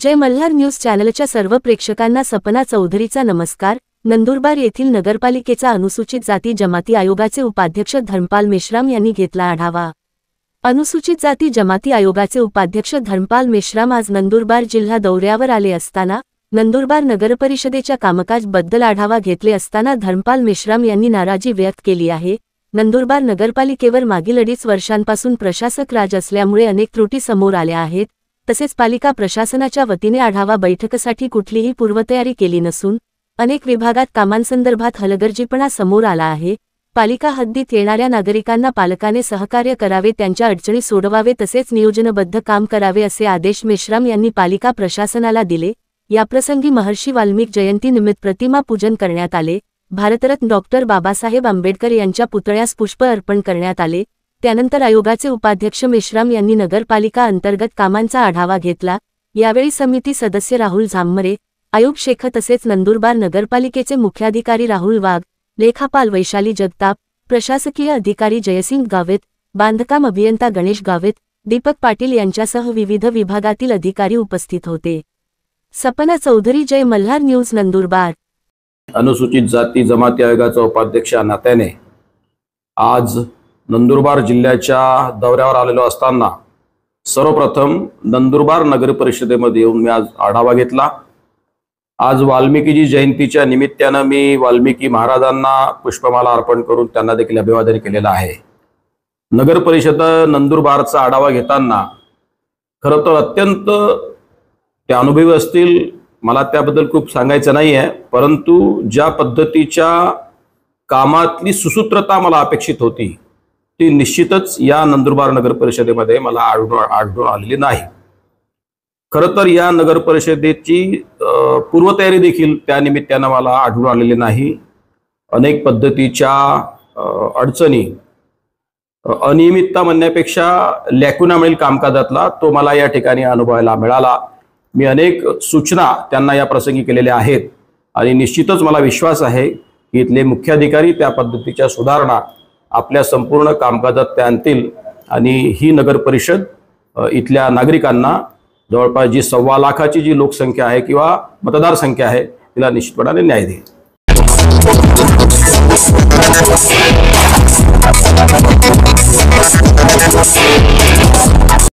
जय Malhar news चॅनलच्या सर्व प्रेक्षकांना सपना चौधरीचा नमस्कार। नंदुरबार येथील नगरपालिकेचा अनुसूचित जाती जमाती आयोगाचे उपाध्यक्ष धर्मपाल मेश्राम यांनी घेतला आढावा। अनुसूचित जाती जमाती आयोगाचे उपाध्यक्ष धर्मपाल मेश्राम आज नंदुरबार जिल्हा दौऱ्यावर आले असताना नंदुरबार नगरपरिषदेच्या कामकाजाबद्दल आढावा घेतले असताना धर्मपाल मेश्राम यांनी नाराजी व्यक्त केली आहे। नंदुरबार नगरपालिकेवर मागील 2.5 वर्षांपासून प्रशासक राज असल्यामुळे अनेक त्रुटी समोर आल्या आहेत। तसेच पालिका प्रशासनाच्या वतीने आढावा बैठकीसाठी कुठलीही पूर्वतयारी केली नसून अनेक विभागात कामांसंदर्भात हलगर्जीपणा समोर आला आहे। पालिका हद्दीत येणाऱ्या नागरिकांना पालकाने सहकार्य करावे, त्यांच्या अडचणी सोडवावे तसेच नियोजनबद्ध काम करावे असे आदेश मेश्राम यांनी पालिका प्रशासनाला दिले। याप्रसंगी महर्षी वाल्मिक जयंती निमित्त प्रतिमा पूजन करण्यात आले। भारतरत्न डॉक्टर बाबासाहेब आंबेडकर यांच्या पुतळ्यास पुष्प अर्पण करण्यात आले। त्यानंतर आयोगाचे उपाध्यक्ष मेश्राम यांनी नगरपालिका अंतर्गत कामांचा आढावा घेतला। यावेळी समिती सदस्य राहुल झांमरे, आयुब शेख तसेच नंदुरबार नगरपालिकेचे मुख्याधिकारी राहुल वाघ, लेखापाल वैशाली जगताप, प्रशासकीय अधिकारी जयसिंग गावित, बांधकाम अभियंता गणेश गावित, दीपक पाटील यांच्यासह विविध विभागातील अधिकारी उपस्थित होते। सपना चौधरी, जय मल्हार न्यूज, नंदुरबार। अनुसूचित जाती जमाती आयोगाचा उपाध्यक्ष नात्याने आज नंदुरबार जिल्ह्याच्या दौऱ्यावर आलेलो असताना सर्वप्रथम नंदुरबार नगर परिषदेमध्ये येऊन मी आज आढावा घेतला। आज वाल्मिकीजी जयंतीच्या निमित्ताने मी वाल्मिकी महाराजांना पुष्पमाला अर्पण करून त्यांना देखील अभिवादन केलेलं आहे। नगर परिषद नंदुरबारचा आढावा घेताना खरं तर अत्यंत ते अनुभवी असतील, मला त्याबद्दल खूप सांगायचं नाही आहे, परंतु ज्या पद्धतीच्या कामातली सुसूत्रता मला अपेक्षित होती ती निश्चितच या नंदुरबार नगर परिषदेमध्ये मला आढळून आलेली नाही। खरं तर या नगर परिषदेची पूर्वतयारी देखील त्या निमित्ताने मला आढळून आलेली नाही। अनेक पद्धतीच्या अडचणी, अनियमितता म्हणण्यापेक्षा लॅकुना मिळेल कामकाजातला तो मला या ठिकाणी अनुभवायला मिळाला। मी अनेक सूचना त्यांना या प्रसंगी केलेल्या आहेत आणि निश्चितच मला विश्वास आहे की इथले मुख्याधिकारी त्या पद्धतीच्या सुधारणा आपल्या संपूर्ण कामकाजात त्या आणतील आणि ही नगर परिषद इथल्या नागरिकांना जवळपास जी 1.25 लाखाची जी लोकसंख्या आहे किंवा मतदार संख्या आहे तिला निश्चितपणाने न्याय देईल।